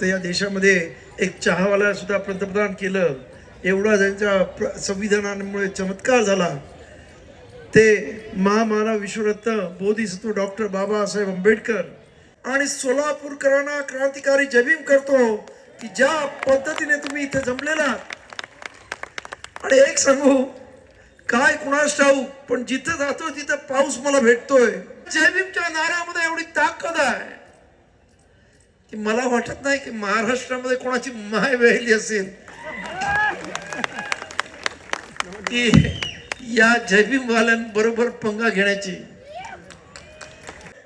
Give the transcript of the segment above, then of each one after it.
या देशामध्ये एक चहावाला सुद्धा पंतप्रधान केलं, एवढा त्यांच्या संविधानामुळे चमत्कार झाला. ते महामानव विश्वरत्न बोधिसत्व डॉक्टर बाबासाहेब आंबेडकर आणि सोलापूरकरांना क्रांतिकारी जयभीम करतो की ज्या पद्धतीने तुम्ही इथे जमलेला. आणि एक सांगू काय कुणास ठाऊक, पण जिथे जातो तिथे पाऊस मला भेटतोय. जयभीमच्या नाऱ्यामध्ये एवढी ताकद आहे की मला वाटत नाही की महाराष्ट्रामध्ये कोणाची माय वेळली असेल की या जयभीम वाल्यांबरोबर पंगा घेण्याची.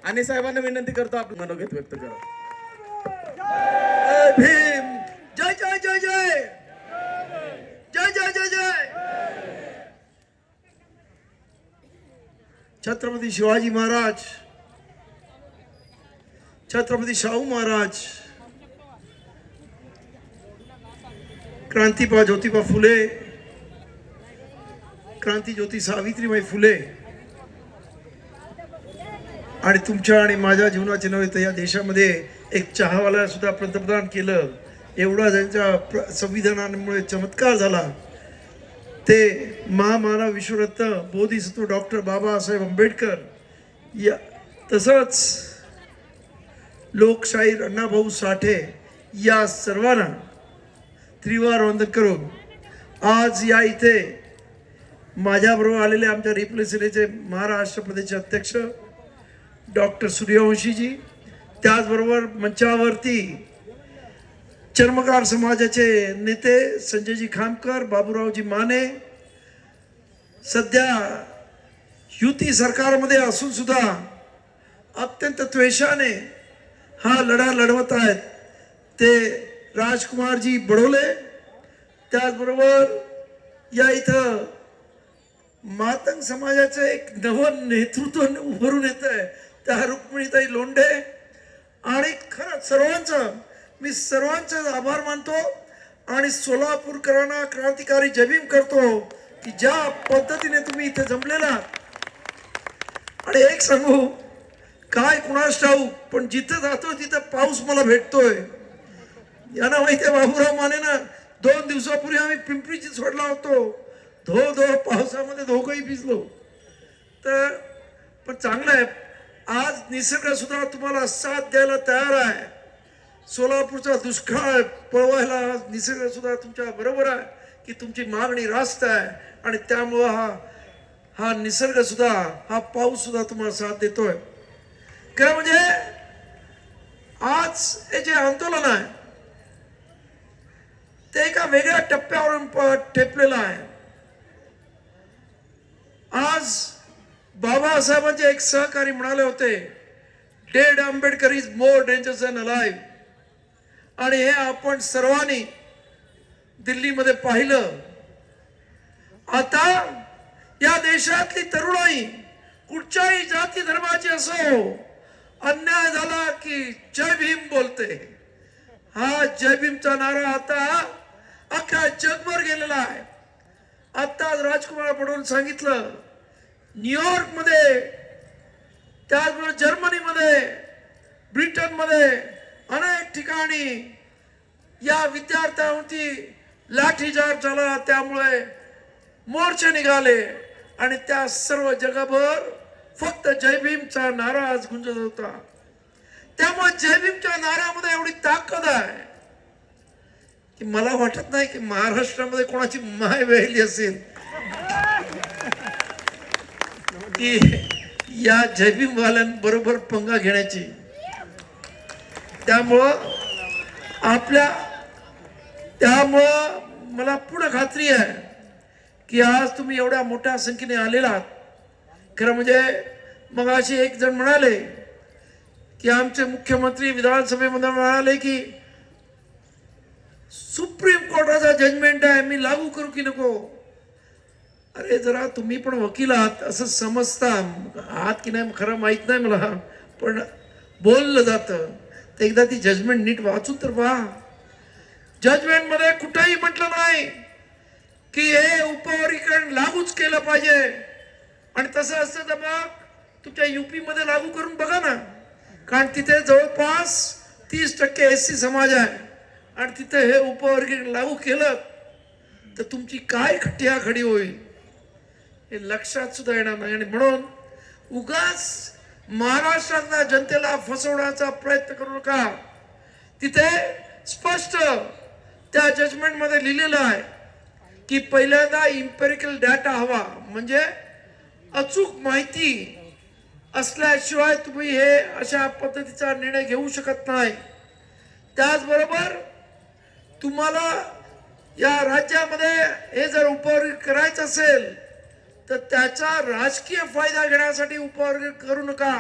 आणि साहेबांना विनंती करतो आपण मनोगत व्यक्त करा. जय भीम, जय जय जय जय जय जय जय जय. छत्रपती शिवाजी महाराज, छत्रपती शाहू महाराज, क्रांतीबा ज्योतिबा फुले, क्रांती ज्योती सावित्रीबाई फुले आणि तुमच्या आणि माझ्या जीवनाचे नव्हे तर या देशामध्ये एक चहावाला सुद्धा पंतप्रधान केलं, एवढा त्यांच्या संविधानामुळे चमत्कार झाला. ते महामानव विश्वरत्न बोधिसत्व डॉक्टर बाबासाहेब आंबेडकर या तसंच लोकशाहीर अण्णाभाऊ साठे या सर्वांना त्रिवार वंदन करून आज या इथे माझ्याबरोबर आलेले आमच्या रिपब्लिक महाराष्ट्र प्रदेशचे अध्यक्ष डॉक्टर सूर्यवंशीजी, त्याचबरोबर मंचावरती चर्मकार समाजाचे नेते संजयजी खामकर, बाबूरावजी माने, सध्या युती सरकारमध्ये असून सुद्धा अत्यंत त्वेषाने हा लढा लढवत आहेत ते राजकुमारजी बडोले. त्याचबरोबर या इथं मातंग समाजाचं एक नवं नेतृत्व उभरून येत आहे, त्या रुक्मिणीताई लोंढे. आणि खरंच मी सर्वांचे आभार मानतो आणि सोलापूरकरांना क्रांतिकारी जयभीम करतो की ज्या पद्धतीने तुम्ही इथे जमलेला. आणि एक सांगू काय कुणास ठाऊक, पण जिथे जातो तिथे पाऊस मला भेटतोय. यांना माहिती आहे बाबूराव मानेना 2 दिवसापूर्वी आम्ही पिंपरी सोडला होतो, धो धो पावसामध्ये दोघंही भिजलो. तर पण चांगलं आहे, आज निसर्ग सुद्धा तुम्हाला साथ द्यायला तयार आहे. सोलापूरचा दुष्काळ पळवायला निसर्ग सुद्धा तुमच्या बरोबर आहे की तुमची मागणी रास्त आहे. आणि त्यामुळं हा निसर्ग सुद्धा, हा पाऊस सुद्धा तुम्हाला साथ देतोय. खरं म्हणजे आज हे जे आंदोलन आहे ते एका वेगळ्या टप्प्यावरून ठेपलेलं आहे. आज बाबासाहेबांचे एक सहकारी म्हणाले होते, dead Ambedkar is more dangerous than alive. आणि हे आपण सर्वांनी दिल्लीमध्ये पाहिलं. आता या देशातली तरुणाई कुठच्याही जाती धर्माची असो, अन्याय झाला की जय भीम बोलते. हा जय भीमचा नारा आता अख्ख्या जगभर गेलेला आहे. आता राजकुमार पडून सांगितलं, न्यूयॉर्क मध्ये, त्याचबरोबर जर्मनीमध्ये, ब्रिटनमध्ये अनेक ठिकाणी या विद्यार्थ्यांवरती लाठीचार्ज झाला. त्यामुळे मोर्चे निघाले आणि त्या सर्व जगभर फक्त जय भीमचा नारा आज गुंजत होता. त्यामुळे जय भीमच्या नाऱ्यामध्ये एवढी ताकद आहे की मला वाटत नाही की महाराष्ट्रामध्ये कोणाची माय वेळली असेल की या जयभीम वाल्यांबरोबर पंगा घेण्याची. त्यामुळं मला पूर्ण खात्री आहे की आज तुम्ही एवढ्या मोठ्या संख्येने आलेला आहात. खरं म्हणजे मग असे एक जण म्हणाले की आमचे मुख्यमंत्री विधानसभेमध्ये म्हणाले की सुप्रीम कोर्टाचा जजमेंट आहे, मी लागू करू की नको. अरे जरा तुम्ही पण वकील आहात असं समजता आहात की नाही खरं माहित नाही मला, पण बोललं जातं तर एकदा ती जजमेंट नीट वाचून तर पहा. जजमेंट मध्ये कुठेही म्हटलं नाही की हे उपवर्गीकरण लागूच केलं पाहिजे. आणि तसं असतं तर मग तुमच्या युपी मध्ये लागू करून बघा ना, कारण तिथे जवळपास 30% SC समाज आहे आणि तिथे हे उपवर्गीकरण लागू केलं तर तुमची काय खट्टी होईल हे लक्षात सुद्धा येणार नाही. आणि म्हणून उगाच महाराष्ट्रातल्या जनतेला फसवण्याचा प्रयत्न करू नका. तिथे स्पष्ट त्या जजमेंट मध्ये लिहिलेलं आहे की पहिल्यांदा इम्पेरिकल डाटा हवा, म्हणजे अचूक माहिती असल्याशिवाय तुम्ही हे अशा पद्धतीचा निर्णय घेऊ शकत नाही. त्याचबरोबर तुम्हाला या राज्यामध्ये हे जर उपवर्ग करायचं असेल तर त्याचा राजकीय फायदा घेण्यासाठी उपवर्ग करू नका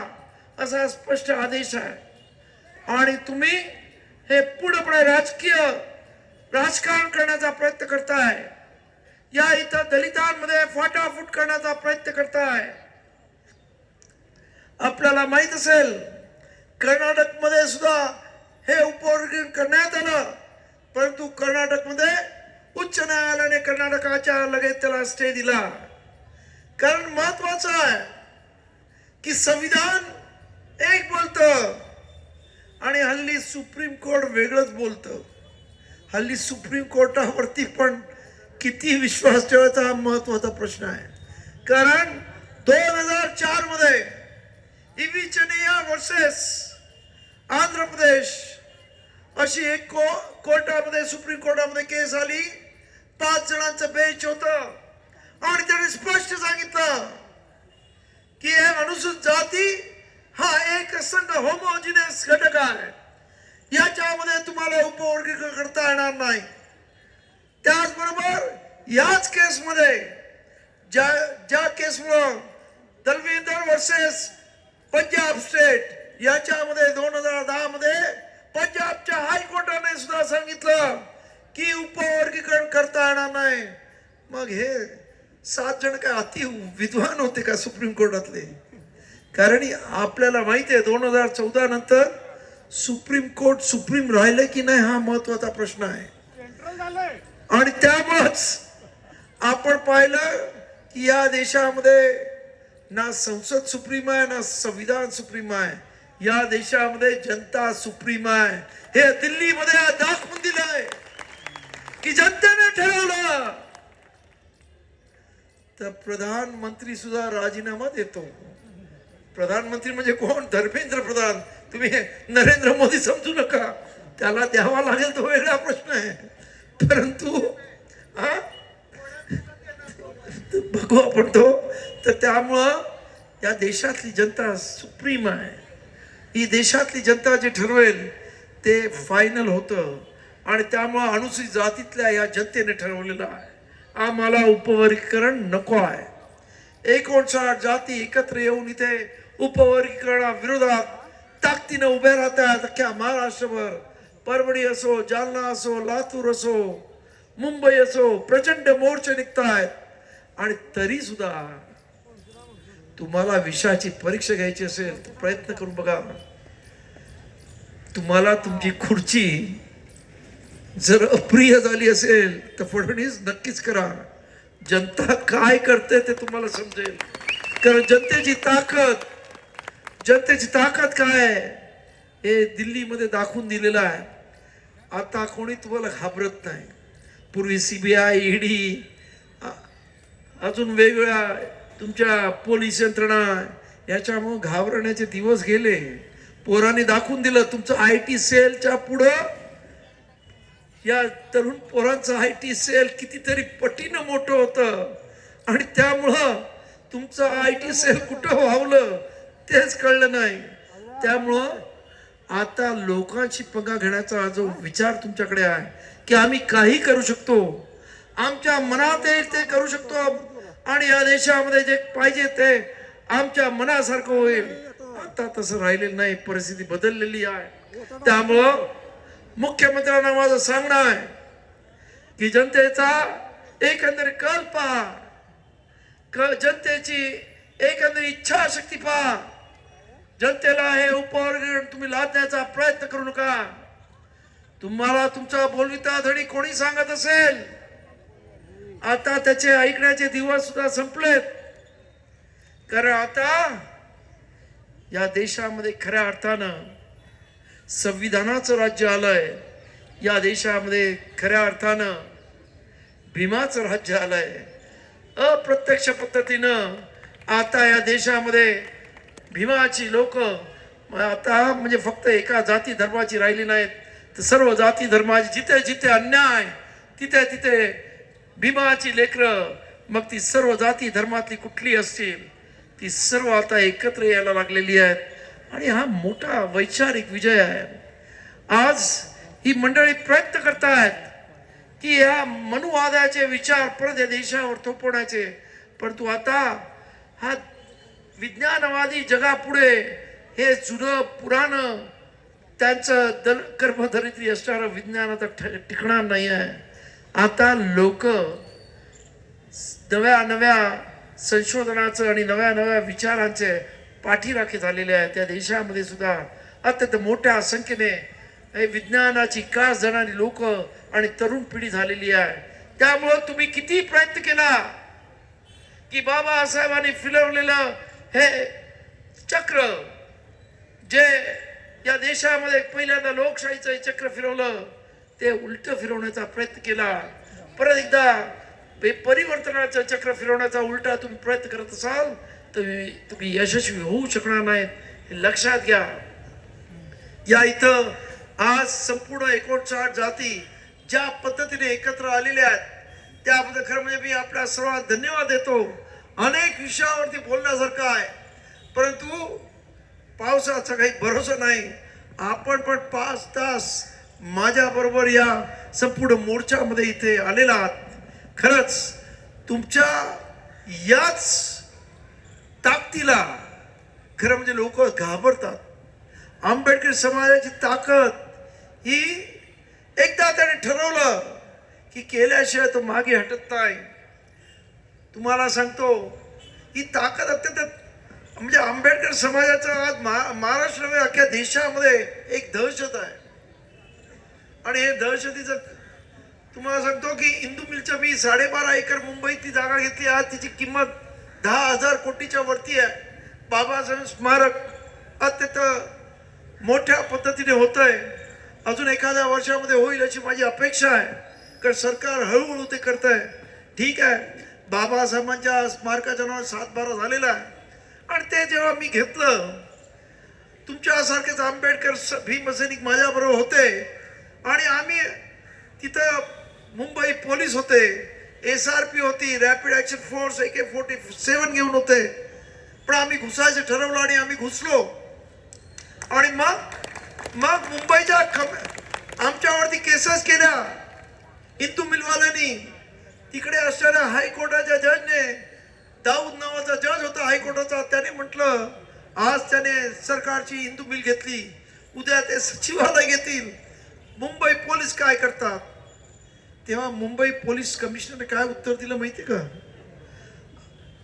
असा स्पष्ट आदेश आहे. आणि तुम्ही हे पूर्णपणे राजकारण करण्याचा प्रयत्न करताय. या इथं दलितांमध्ये फाटाफूट करण्याचा प्रयत्न करताय. आपल्याला माहित असेल कर्नाटकमध्ये सुद्धा हे उपवर्गीकरण करण्यात आलं, परंतु कर्नाटकमध्ये उच्च न्यायालयाने कर्नाटकाच्या लगेच त्याला स्टे दिला. कारण महत्वाचं आहे की संविधान एक बोलतं आणि हल्ली सुप्रीम कोर्ट वेगळंच बोलतं. हल्ली सुप्रीम कोर्टावरती पण किती विश्वास ठेवायचा हा महत्वाचा प्रश्न आहे. कारण 2004 मध्ये इविचनिया वर्सेस आंध्र प्रदेश अशी एक कोर्टामध्ये सुप्रीम कोर्टामध्ये केस आली. 5 जणांचं बेंच होतं आणि त्यांनी स्पष्ट सांगितलं की हे अनुसूचित जाती हा एक संघ होमोजिनियस घटक आहे, याच्यामध्ये तुम्हाला उपवर्गीकरण करता येणार नाही. त्याचबरोबर याच केसमध्ये ज्या केसमुळं दलविंदर वर्सेस पंजाब स्टेट याच्यामध्ये 2010 मध्ये पंजाबच्या हायकोर्टाने सुद्धा सांगितलं की उपवर्गीकरण करता येणार नाही. मग हे 7 जण काय अति विद्वान होते का सुप्रीम कोर्टातले? कारण आपल्याला माहिती आहे 2014 नंतर सुप्रीम कोर्ट सुप्रीम राहिलं की नाही हा महत्वाचा प्रश्न आहे. आणि त्यामुळेच आपण पाहिलं की या देशामध्ये ना संसद सुप्रीम आहे ना संविधान सुप्रीम आहे. या देशामध्ये जनता सुप्रीम आहे. हे दिल्लीमध्ये दाखवून दिलंय की जनतेने ठरवलं तर प्रधानमंत्री सुद्धा राजीनामा देतो. प्रधानमंत्री म्हणजे कोण? धर्मेंद्र प्रधान. तुम्ही नरेंद्र मोदी समजू नका, त्याला द्यावा लागेल तो वेगळा प्रश्न आहे. परंतु बघू आपण तो. तर त्यामुळं या देशातली जनता सुप्रीम आहे. ही देशातली जनता जे ठरवेल ते फायनल होतं. आणि त्यामुळं अनुसूचित जातीतल्या या जनतेने ठरवलेलं आहे आम्हाला उपवर्गीकरण नको आहे. 59 जाती एकत्र येऊन इथे उपवर्गीकरणाविरोधात ताकदीनं उभ्या राहतात. अख्ख्या महाराष्ट्रभर परभणी असो, जालना असो, लातूर असो, मुंबई असो, प्रचंड मोर्चे निघतायत. आणि तरी सुद्धा तुम्हाला विषयाची परीक्षा घ्यायची असेल तर प्रयत्न करून बघा. तुम्हाला तुमची खुर्ची जर अप्रिय झाली असेल तर फडणवीस नक्कीच करा. जनता काय करते ते तुम्हाला समजेल. कारण जनतेची ताकद काय आहे हे दिल्लीमध्ये दाखवून दिलेलं आहे. आता कोणी तुम्हाला घाबरत नाही. पूर्वी CBI, ED अजून वेगवेगळ्या तुमच्या पोलीस यंत्रणा याच्यामुळे घाबरण्याचे दिवस गेले. पोरांनी दाखवून दिलं तुमचं IT सेलच्या पुढं या तरुण पोरांचं IT सेल कितीतरी पटीनं मोठं होतं. आणि त्यामुळं तुमचं IT सेल कुठं व्हावलं तेच कळलं नाही. त्यामुळं आता लोकांची पंगा घेण्याचा जो विचार तुमच्याकडे आहे की आम्ही काही करू शकतो, आमच्या मनात येईल ते करू शकतो आणि या देशामध्ये जे पाहिजे ते आमच्या मनासारखं होईल, आता तसं राहिलेलं नाही. परिस्थिती बदललेली आहे. त्यामुळं मुख्यमंत्र्यांना माझं सांगणं आहे की जनतेचा एकंदरीत कल पहा, जनतेची एकंदरीत इच्छाशक्ती पहा. जनतेला हे उपवर्गीकरण तुम्ही लादण्याचा प्रयत्न करू नका. तुम्हाला तुमचा बोलविता धडी कोणी सांगत असेल आता त्याचे ऐकण्याचे दिवस सुद्धा संपलेत. कारण आता या देशामध्ये खऱ्या अर्थानं संविधानाचं राज्य आलंय या देशामध्ये, खऱ्या अर्थानं भीमाचं राज्य आलंय. अप्रत्यक्ष पद्धतीनं आता या देशामध्ये भीमाची लोक आता म्हणजे फक्त एका जाती धर्माची राहिली नाहीत, तर सर्व जाती धर्माची जिथे जिथे अन्याय तिथे तिथे भीमाची लेकरं, मग ती सर्व जाती धर्मातली कुठली असतील ती सर्व आता एकत्र यायला लागलेली आहेत. आणि हा मोठा वैचारिक विजय आहे. आज ही मंडळी प्रयत्न करतायत की या मनुवादाचे विचार परत या देशावर थोपवण्याचे, परंतु आता हा विज्ञानवादी जगापुढे हे जुनं पुराणं त्यांचं कर्मधरित्री असणारं विज्ञान आता टिकणार नाही आहे. आता लोक नव्या नव्या संशोधनाचं आणि नव्या नव्या विचारांचे पाठीराखे झालेले आहेत. त्या देशामध्ये सुद्धा अत्यंत मोठ्या संख्येने हे विज्ञानाची कास जाणारी लोक आणि तरुण पिढी झालेली आहे. त्यामुळं तुम्ही किती प्रयत्न केला की बाबासाहेबांनी फिरवलेलं हे चक्र, जे या देशामध्ये पहिल्यांदा लोकशाहीचं चक्र फिरवलं, ते उलट फिरवण्याचा प्रयत्न केला. परत एकदा परिवर्तनाचं चक्र फिरवण्याचा उलटा तुम्ही प्रयत्न करत असाल तर तुम्ही यशस्वी होऊ शकणार नाहीत, हे लक्षात घ्या. या इथं आज संपूर्ण 59 जाती ज्या पद्धतीने एकत्र आलेल्या आहेत त्याबद्दल खरं म्हणजे मी आपल्या सर्वांना धन्यवाद देतो. अनेक विषयावरती बोलण्यासारखं आहे, परंतु पावसाचा काही भरोसा नाही. आपण पण 5 तास माझ्या बरोबर या संपूर्ण मोर्चामध्ये इथे आलेला आहात. खरंच तुमच्या याच ताकदीला खरं म्हणजे लोक घाबरतात. आंबेडकर समाजाची ताकद ही एकदा त्याने ठरवलं की केल्याशिवाय तो मागे हटत नाही. तुम्हाला सांगतो ही ताकद अत्यंत म्हणजे आंबेडकर समाजाचा आज महाराष्ट्र अख्ख्या देशामध्ये एक दहशत आहे. आणि हे दहशतीचं तुम्हाला सांगतो की इंदू मिलच्या मी 12.5 एकर मुंबईत ती जागा घेतली. आज तिची किंमत 10,000 कोटीच्या वरती आहे. बाबासाहेब स्मारक अत्यंत मोठ्या पद्धतीने होत आहे. अजून एखाद्या वर्षामध्ये होईल अशी माझी अपेक्षा आहे, कारण सरकार हळूहळू ते करत आहे. ठीक आहे, बाबासाहेबांच्या स्मारकाच्या नावाने 7-12 झालेला आहे. आणि ते जेव्हा मी घेतलं, तुमच्यासारखेच आंबेडकर भीमसैनिक माझ्याबरोबर होते आणि आम्ही तिथं मुंबई पोलीस होते, SRP होती, रॅपिड ऍक्शन फोर्स AK-47 घेऊन होते. पण आम्ही घुसायचं ठरवलं आणि आम्ही घुसलो. आणि मग मुंबईच्या आमच्यावरती केसेस केल्या हिंदू मिलवाल्यांनी. तिकडे असणाऱ्या हायकोर्टाच्या जजने, दाऊद नावाचा जज होता हायकोर्टाचा, त्याने म्हटलं आज त्याने सरकारची हिंदू मिल घेतली, उद्या ते सचिवालय घेतील. मुंबई पोलीस काय करतात? तेव्हा मुंबई पोलीस कमिशनरने काय उत्तर दिलं माहिती का?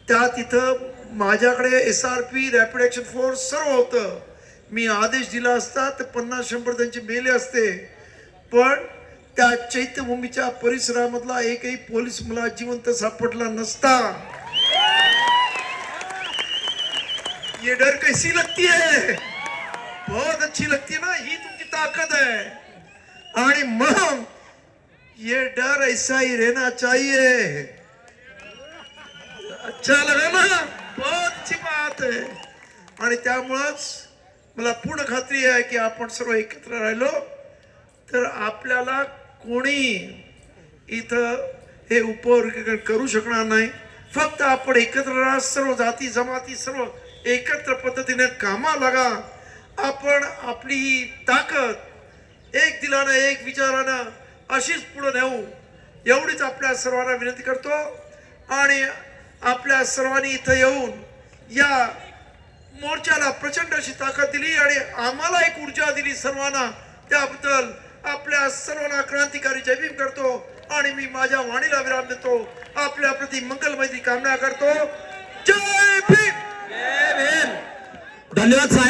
त्या तिथं माझ्याकडे SRP रॅपिड ऍक्शन फोर्स सर्व होतं. मी आदेश दिला असता तर 50-100 त्यांचे मेले असते. पण त्या चैत्यभूमीच्या परिसरामधला एकही पोलीस मला जिवंत सापडला नसता. ये डर कैसी लगती है? बहुत अच्छी लगती है ना, ही तुमची ताकद है. आणि मग ये डर ऐसा ही रहना चाहिए. अच्छा लगा ना? बहुत अच्छी बात है. आणि त्यामुळंच मला पूर्ण खात्री आहे की आपण सर्व एकत्र राहिलो तर आपल्याला कोणी इथं हे उपवर्गीकरण करू शकणार नाही. फक्त आपण एकत्र राहा, सर्व जाती जमाती सर्व एकत्र पद्धतीने कामा लागा. आपण आपली ही ताकद एक दिलानं एक विचारानं अशीच पुढे नेऊ, एवढीच आपल्या सर्वांना विनंती करतो. आणि आपल्या सर्वांनी इथं येऊन या मोर्चाला प्रचंड अशी ताकद दिली आणि आम्हाला एक ऊर्जा दिली सर्वांना, त्याबद्दल आपल्या सर्वांना क्रांतिकारी जय भीम करतो. आणि मी माझ्या वाणीला विराम देतो. आपल्या प्रति मंगलमय कामना करतो. जय भीम. धन्यवाद साहेब.